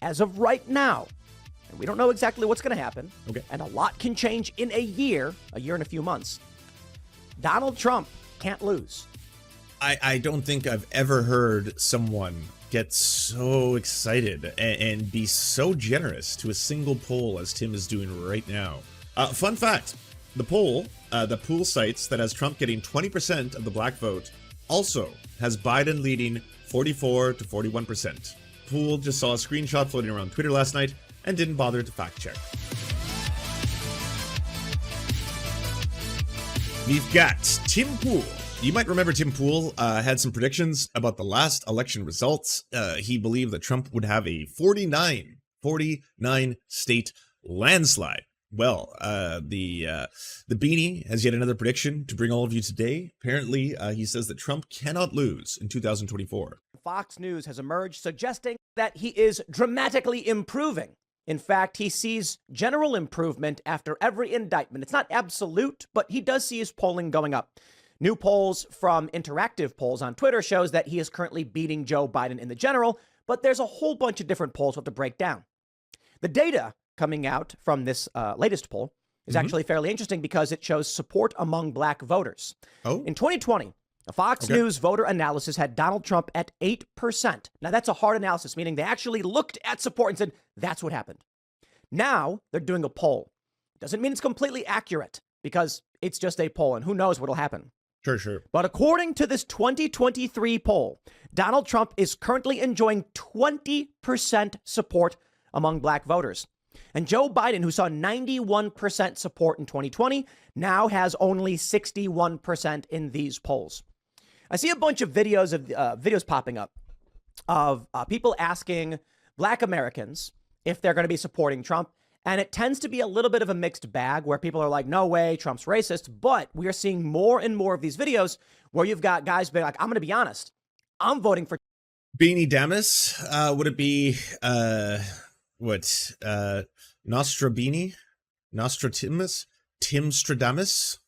as of right now, and we don't know exactly what's going to happen, Okay. and a lot can change in a year and a few months, Donald Trump can't lose. I don't think I've ever heard someone get so excited and be so generous to a single poll as Tim is doing right now. Fun fact, the poll cites that has Trump getting 20% of the black vote also has Biden leading 44 to 41%. Pool just saw a screenshot floating around Twitter last night and didn't bother to fact check. We've got Tim Pool. You might remember Tim Pool had some predictions about the last election results. He believed that Trump would have a 49 state landslide. Well, the Beanie has yet another prediction to bring all of you today. Apparently, he says that Trump cannot lose in 2024. Fox News has emerged suggesting that he is dramatically improving. In fact, he sees general improvement after every indictment. It's not absolute, but he does see his polling going up. New polls from Interactive Polls on Twitter shows that he is currently beating Joe Biden in the general, but there's a whole bunch of different polls we have to break down. The data coming out from this latest poll is actually fairly interesting because it shows support among black voters. Oh. In 2020, a Fox News voter analysis had Donald Trump at 8%. Now, that's a hard analysis, meaning they actually looked at support and said, that's what happened. Now they're doing a poll. Doesn't mean it's completely accurate because it's just a poll and who knows what'll happen. Sure. But according to this 2023 poll, Donald Trump is currently enjoying 20% support among black voters. And Joe Biden, who saw 91% support in 2020, now has only 61% in these polls. I see a bunch of videos popping up of people asking black Americans if they're going to be supporting Trump. And it tends to be a little bit of a mixed bag where people are like, no way, Trump's racist. But we are seeing more and more of these videos where you've got guys being like, I'm going to be honest, I'm voting for Beanie Damas, would it be, Nostrabini? Nostratimus? Timstradamus?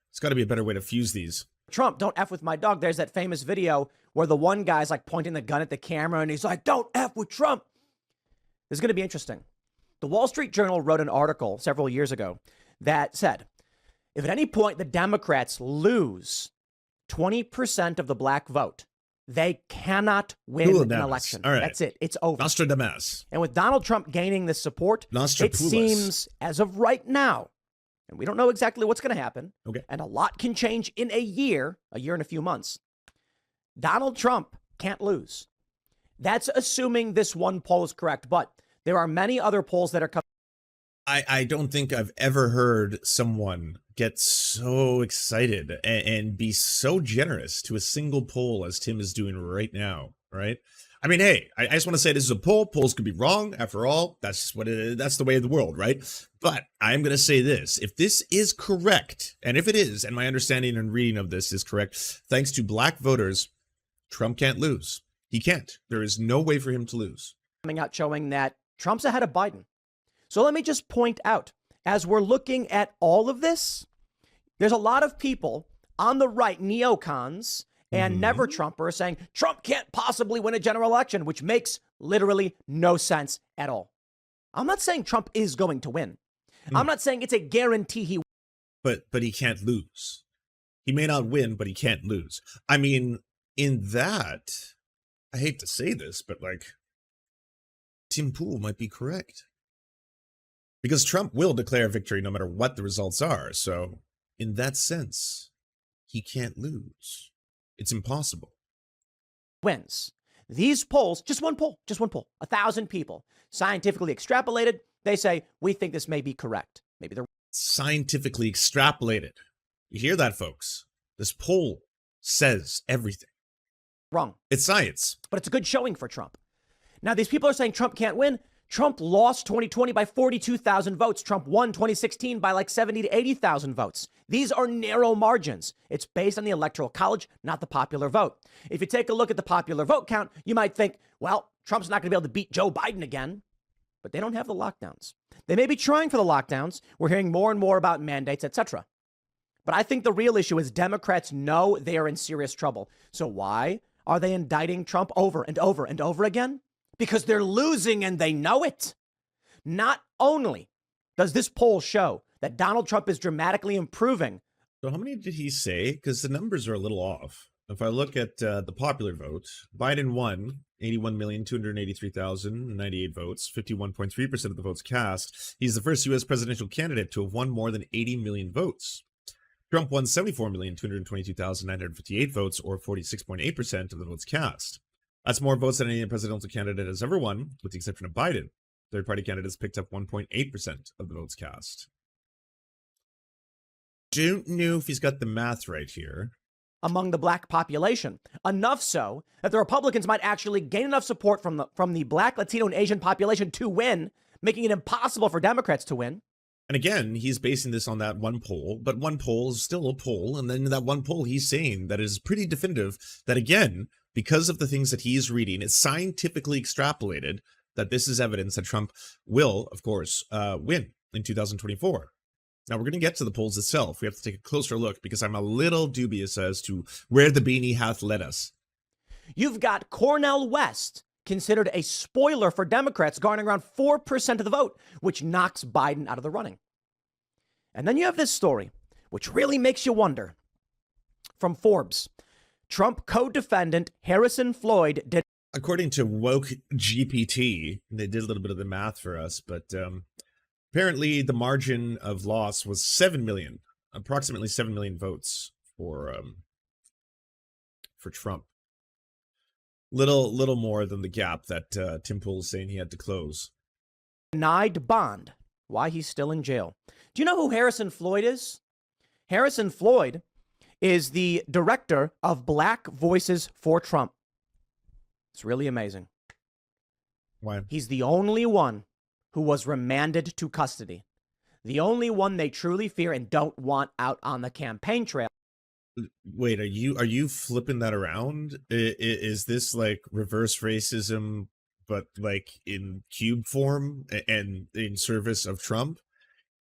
It's got to be a better way to fuse these. Trump. Don't F with my dog. There's that famous video where the one guy's like pointing the gun at the camera and he's like, don't F with Trump. This is going to be interesting. The Wall Street Journal wrote an article several years ago that said, if at any point the Democrats lose 20% of the black vote, they cannot win an election. All right. That's it. It's over. Nostradamus. And with Donald Trump gaining this support, it seems as of right now, and we don't know exactly what's going to happen, and a lot can change in a year and a few months, Donald Trump can't lose. That's assuming this one poll is correct, but there are many other polls that are coming. I don't think I've ever heard someone get so excited and be so generous to a single poll as Tim is doing right now, right? I mean, hey, I just want to say this is a poll. Polls could be wrong. After all, that's just what it is. That's the way of the world, right? But I'm going to say this. If this is correct, and if it is, and my understanding and reading of this is correct, thanks to black voters, Trump can't lose. He can't. There is no way for him to lose. Coming out showing that Trump's ahead of Biden. So let me just point out, as we're looking at all of this, there's a lot of people on the right, neocons and never Trumpers, saying Trump can't possibly win a general election, which makes literally no sense at all. I'm not saying Trump is going to win. I'm not saying it's a guarantee he. But he can't lose. He may not win, but he can't lose. I mean, in that, I hate to say this, but like, Tim Pool might be correct. Because Trump will declare victory no matter what the results are. So in that sense, he can't lose. It's impossible. Wins. These polls, just one poll, 1,000 people, scientifically extrapolated. They say, we think this may be correct. Maybe they're scientifically extrapolated. You hear that, folks? This poll says everything. Wrong. It's science. But it's a good showing for Trump. Now, these people are saying Trump can't win. Trump lost 2020 by 42,000 votes. Trump won 2016 by like 70 to 80,000 votes. These are narrow margins. It's based on the Electoral College, not the popular vote. If you take a look at the popular vote count, you might think, well, Trump's not going to be able to beat Joe Biden again. But they don't have the lockdowns. They may be trying for the lockdowns. We're hearing more and more about mandates, etc. But I think the real issue is Democrats know they are in serious trouble. So why are they indicting Trump over and over and over again? because they're losing and they know it. Not only does this poll show that Donald Trump is dramatically improving. So how many did he say? Because the numbers are a little off. If I look at the popular vote, Biden won 81,283,098 votes, 51.3% of the votes cast. He's the first U.S. presidential candidate to have won more than 80 million votes. Trump won 74,222,958 votes, or 46.8% of the votes cast. That's more votes than any presidential candidate has ever won, with the exception of Biden. Third-party candidates picked up 1.8% of the votes cast. Don't know if he's got the math right here. Among the black population, enough so that the Republicans might actually gain enough support from the black, Latino, and Asian population to win, making it impossible for Democrats to win. And again, he's basing this on that one poll, but one poll is still a poll. And then that one poll, he's saying that it is pretty definitive that, again, because of the things that he's reading, it's scientifically extrapolated that this is evidence that Trump will, of course, win in 2024. Now, we're going to get to the polls itself. We have to take a closer look because I'm a little dubious as to where the beanie hath led us. You've got Cornel West, considered a spoiler for Democrats, garnering around 4% of the vote, which knocks Biden out of the running. And then you have this story, which really makes you wonder. From Forbes, Trump co-defendant Harrison Floyd did. According to Woke GPT, they did a little bit of the math for us, but apparently the margin of loss was 7 million, approximately 7 million votes for Trump. Little more than the gap that Tim Pool is saying he had to close. Denied bond. Why he's still in jail. Do you know who Harrison Floyd is? Harrison Floyd is the director of Black Voices for Trump. It's really amazing. Why? He's the only one who was remanded to custody. The only one they truly fear and don't want out on the campaign trail. Wait, are you flipping that around? Is this like reverse racism, but like in cube form and in service of Trump?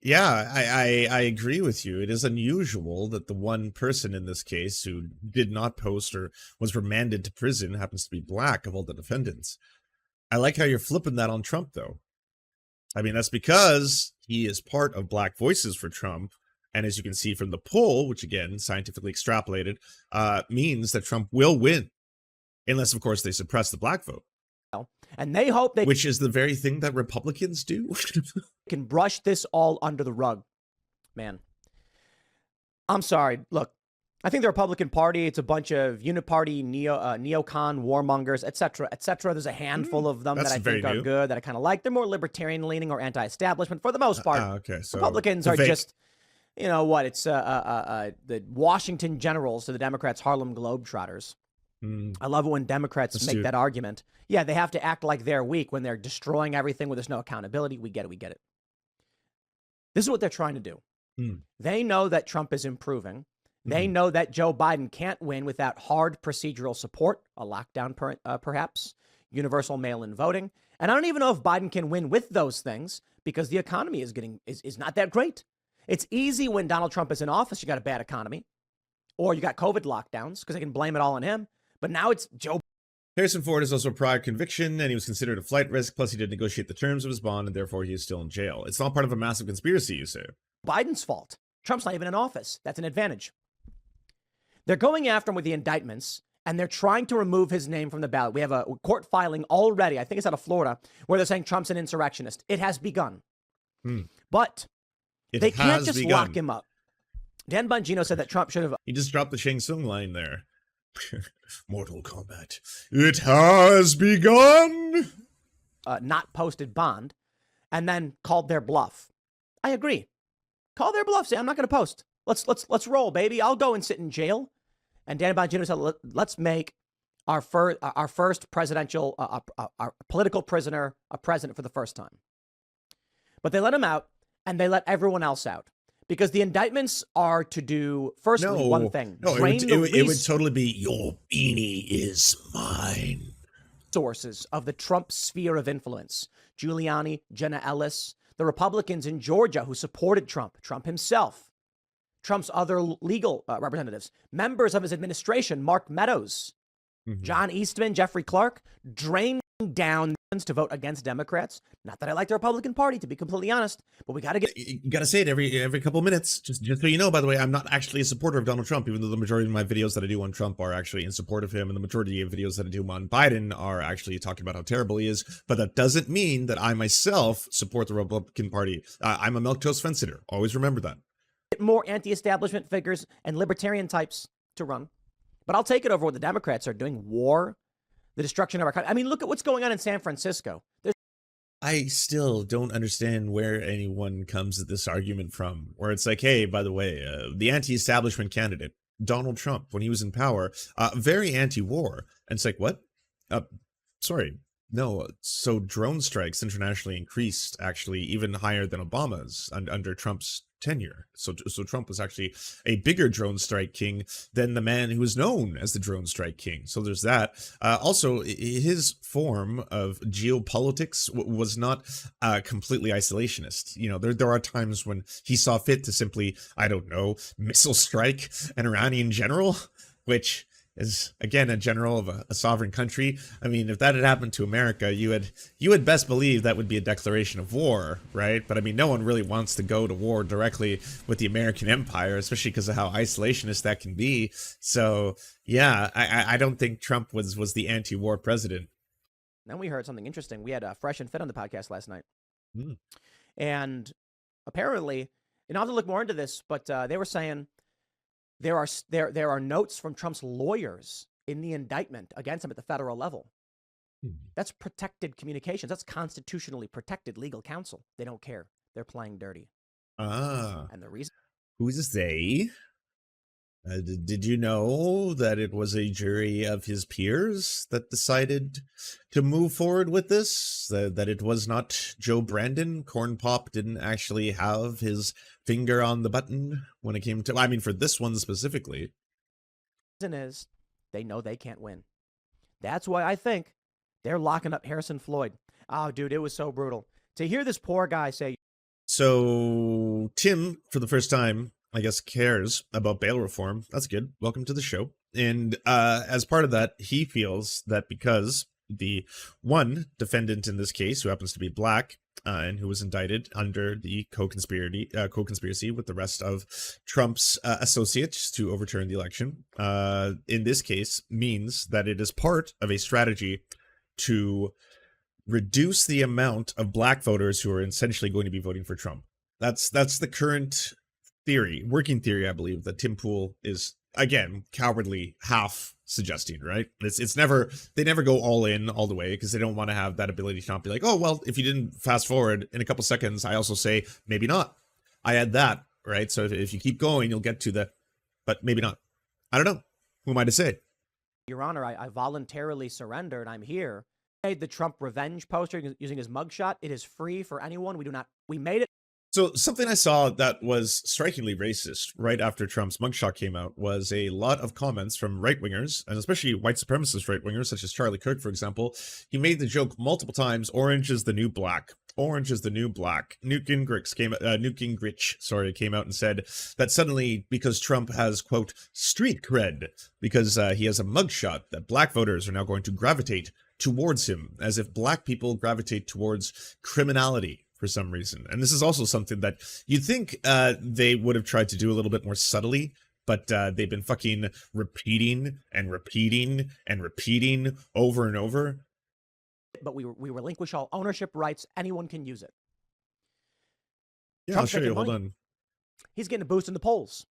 Yeah, I agree with you. It is unusual that the one person in this case who did not post or was remanded to prison happens to be black of all the defendants. I like how you're flipping that on Trump, though. I mean, that's because he is part of Black Voices for Trump. And as you can see from the poll, which again, scientifically extrapolated, means that Trump will win. Unless, of course, they suppress the black vote. And they hope they... Which is the very thing that Republicans do. can brush this all under the rug. Man, I'm sorry. Look, I think the Republican Party, it's a bunch of uniparty, neocon, warmongers, et cetera, et cetera. There's a handful of them that I think are good, that I kind of like. They're more libertarian-leaning or anti-establishment for the most part. Okay, so Republicans are just, you know what, it's the Washington Generals to the Democrats' Harlem Globetrotters. I love it when Democrats make that argument. Yeah, they have to act like they're weak when they're destroying everything where there's no accountability. We get it. We get it. This is what they're trying to do. They know that Trump is improving. They know that Joe Biden can't win without hard procedural support, a lockdown perhaps, universal mail-in voting. And I don't even know if Biden can win with those things because the economy is not that great. It's easy when Donald Trump is in office, you got a bad economy, or you got COVID lockdowns because they can blame it all on him. But now it's Joe. Harrison Ford is also a prior conviction, and he was considered a flight risk. Plus, he did negotiate the terms of his bond, and therefore he is still in jail. It's not part of a massive conspiracy, you say? Biden's fault. Trump's not even in office. That's an advantage. They're going after him with the indictments, and they're trying to remove his name from the ballot. We have a court filing already, I think it's out of Florida, where they're saying Trump's an insurrectionist. It has begun. But they can't just lock him up. Dan Bongino said that Trump should have... He just dropped the Shang Tsung line there. Mortal Kombat. It has begun. Not posted bond, and then called their bluff. I agree. Call their bluff. Say I'm not going to post. Let's roll, baby. I'll go and sit in jail. And Dan Bongino said, let's make our first presidential, our political prisoner a president for the first time. But they let him out, and they let everyone else out. Because the indictments are to do, firstly, one thing. No, it would totally be, your beanie is mine. Sources of the Trump sphere of influence. Giuliani, Jenna Ellis, the Republicans in Georgia who supported Trump, Trump himself, Trump's other legal representatives, members of his administration, Mark Meadows, John Eastman, Jeffrey Clark, drained down to vote against Democrats. Not that I like the Republican Party, to be completely honest, but we got to get. You got to say it every couple of minutes. Just so you know, by the way, I'm not actually a supporter of Donald Trump, even though the majority of my videos that I do on Trump are actually in support of him, and the majority of videos that I do on Biden are actually talking about how terrible he is. But that doesn't mean that I myself support the Republican Party. I'm a milquetoast fence sitter. Always remember that. More anti-establishment figures and libertarian types to run. But I'll take it over what the Democrats are doing. War, the destruction of our country. I mean, look at what's going on in San Francisco. I still don't understand where anyone comes at this argument from, where it's like, hey, by the way, the anti-establishment candidate, Donald Trump, when he was in power, very anti-war. And it's like, what? Sorry. No, so drone strikes internationally increased actually even higher than Obama's under Trump's tenure. So Trump was actually a bigger drone strike king than the man who was known as the drone strike king. So there's that. Also, his form of geopolitics was not completely isolationist. You know, there are times when he saw fit to simply, I don't know, missile strike an Iranian general, which is again a general of a sovereign country. I mean, if that had happened to America, you would best believe that would be a declaration of war, right? But I mean, no one really wants to go to war directly with the American empire, especially because of how isolationist that can be. So yeah, I don't think Trump was the anti-war president. Then we heard something interesting. We had Fresh and Fit on the podcast last night. Mm. And apparently, and I'll have to look more into this, but they were saying there are notes from Trump's lawyers in the indictment against him at the federal level. That's protected communications. That's constitutionally protected legal counsel. They don't care. They're playing dirty. And the reason. Who's they? Did you know that it was a jury of his peers that decided to move forward with this? That it was not Joe Brandon? Corn Pop didn't actually have his finger on the button when it came to, I mean, for this one specifically. The reason is they know they can't win. That's why I think they're locking up Harrison Floyd. Oh, dude, it was so brutal. To hear this poor guy say. So Tim, for the first time, I guess, cares about bail reform. That's good. Welcome to the show. And as part of that, he feels that because the one defendant in this case, who happens to be black and who was indicted under the co-conspiracy with the rest of Trump's associates to overturn the election, in this case, means that it is part of a strategy to reduce the amount of black voters who are essentially going to be voting for Trump. That's the current working theory, I believe, that Tim Pool is, again, cowardly half suggesting, right? They never go all in all the way because they don't want to have that ability to not be like, oh, well, if you didn't fast forward in a couple seconds, I also say, maybe not. I add that, right? So if you keep going, you'll get to the, but maybe not. I don't know. Who am I to say? Your Honor, I voluntarily surrendered. I'm here. I made the Trump revenge poster using his mugshot. It is free for anyone. We made it. So something I saw that was strikingly racist right after Trump's mugshot came out was a lot of comments from right-wingers, and especially white supremacist right-wingers, such as Charlie Kirk, for example. He made the joke multiple times, orange is the new black. Orange is the new black. Newt Gingrich came out and said that suddenly, because Trump has, quote, street cred, because he has a mugshot, that black voters are now going to gravitate towards him, as if black people gravitate towards criminality for some reason. And this is also something that you'd think they would have tried to do a little bit more subtly, but they've been fucking repeating and repeating and repeating over and over. But we relinquish all ownership rights. Anyone can use it. Yeah, Trump's I'll show you. making Hold money. on. He's getting a boost in the polls.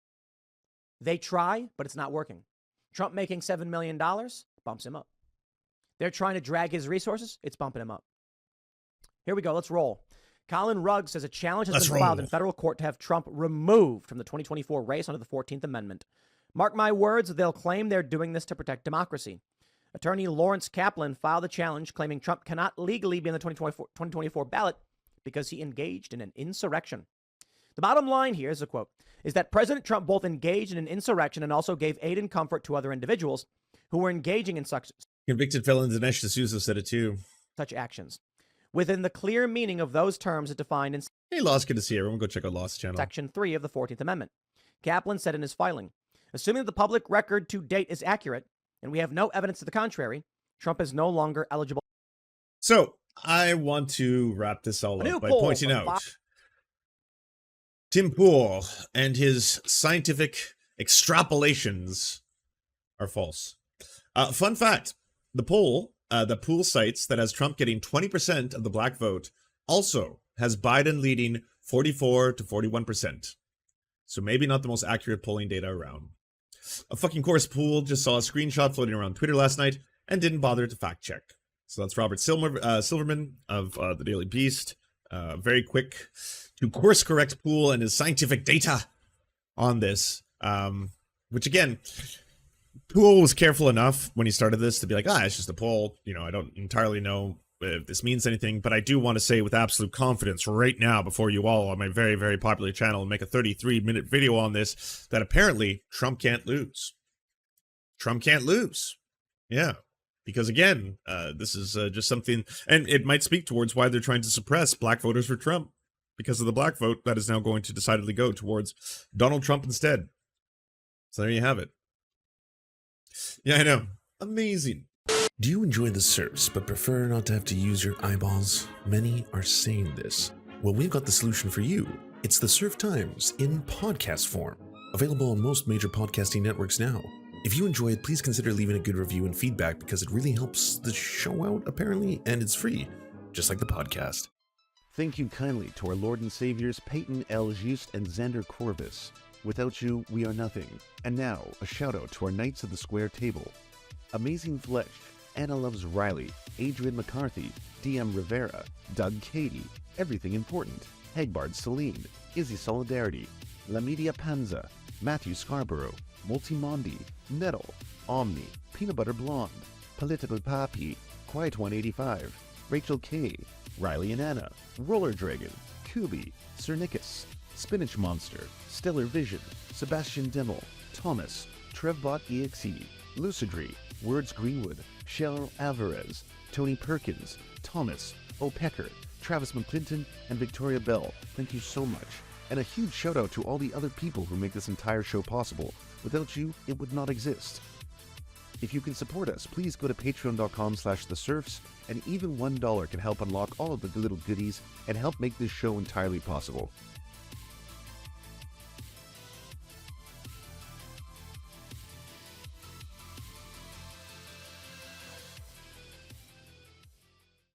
They try, but it's not working. Trump making $7 million bumps him up. They're trying to drag his resources. It's bumping him up. Here we go. Let's roll. Colin Rugg says a challenge has been filed in federal court to have Trump removed from the 2024 race under the 14th Amendment. Mark my words, they'll claim they're doing this to protect democracy. Attorney Lawrence Kaplan filed a challenge claiming Trump cannot legally be on the 2024 ballot because he engaged in an insurrection. The bottom line here is a quote, is that President Trump both engaged in an insurrection and also gave aid and comfort to other individuals who were engaging in such. Convicted felon Dinesh D'Souza said it too. Such actions. Within the clear meaning of those terms it defined in Hey, Lost, good to see everyone. Go check out Lost channel. Section 3 of the 14th Amendment. Kaplan said in his filing, assuming that the public record to date is accurate, and we have no evidence to the contrary, Trump is no longer eligible. So I want to wrap this all A new up by poll pointing from out Tim Pool and his scientific extrapolations are false. Fun fact, the poll cites that has Trump getting 20% of the black vote also has Biden leading 44 to 41%. So maybe not the most accurate polling data around. A fucking course pool just saw a screenshot floating around Twitter last night and didn't bother to fact check. So that's Robert Silverman of the Daily Beast. Very quick to course correct pool and his scientific data on this. Which again, Poole was careful enough when he started this to be like, it's just a poll. You know, I don't entirely know if this means anything, but I do want to say with absolute confidence right now before you all on my very, very popular channel make a 33-minute video on this that apparently Trump can't lose. Trump can't lose. Yeah. Because again, this is just something, and it might speak towards why they're trying to suppress black voters for Trump, because of the black vote that is now going to decidedly go towards Donald Trump instead. So there you have it. Yeah, I know. Amazing. Do you enjoy the Serfs but prefer not to have to use your eyeballs? Many are saying this. Well, we've got the solution for you. It's the Serf Times in podcast form, available on most major podcasting networks now. If you enjoy it, please consider leaving a good review and feedback because it really helps the show out, apparently, and it's free, just like the podcast. Thank you kindly to our Lord and Saviors Peyton L. Just and Xander Corvus. Without you, we are nothing. And now, a shout out to our Knights of the Square Table. Amazing Flesh, Anna Loves Riley, Adrian McCarthy, DM Rivera, Doug Cady, Everything Important, Hegbard Celine, Izzy Solidarity, La Media Panza, Matthew Scarborough, Multimondi, Metal, Omni, Peanut Butter Blonde, Political Papi, Quiet 185, Rachel K, Riley and Anna, Roller Dragon, Kubi, Cernicus, Spinach Monster, Stellar Vision, Sebastian Dimmel, Thomas, Trevbot EXE, Lucidry, Words Greenwood, Cheryl Alvarez, Tony Perkins, Thomas, O'Pecker, Travis McClinton, and Victoria Bell. Thank you so much. And a huge shout out to all the other people who make this entire show possible. Without you, it would not exist. If you can support us, please go to patreon.com/theserfs, and even $1 can help unlock all of the little goodies and help make this show entirely possible.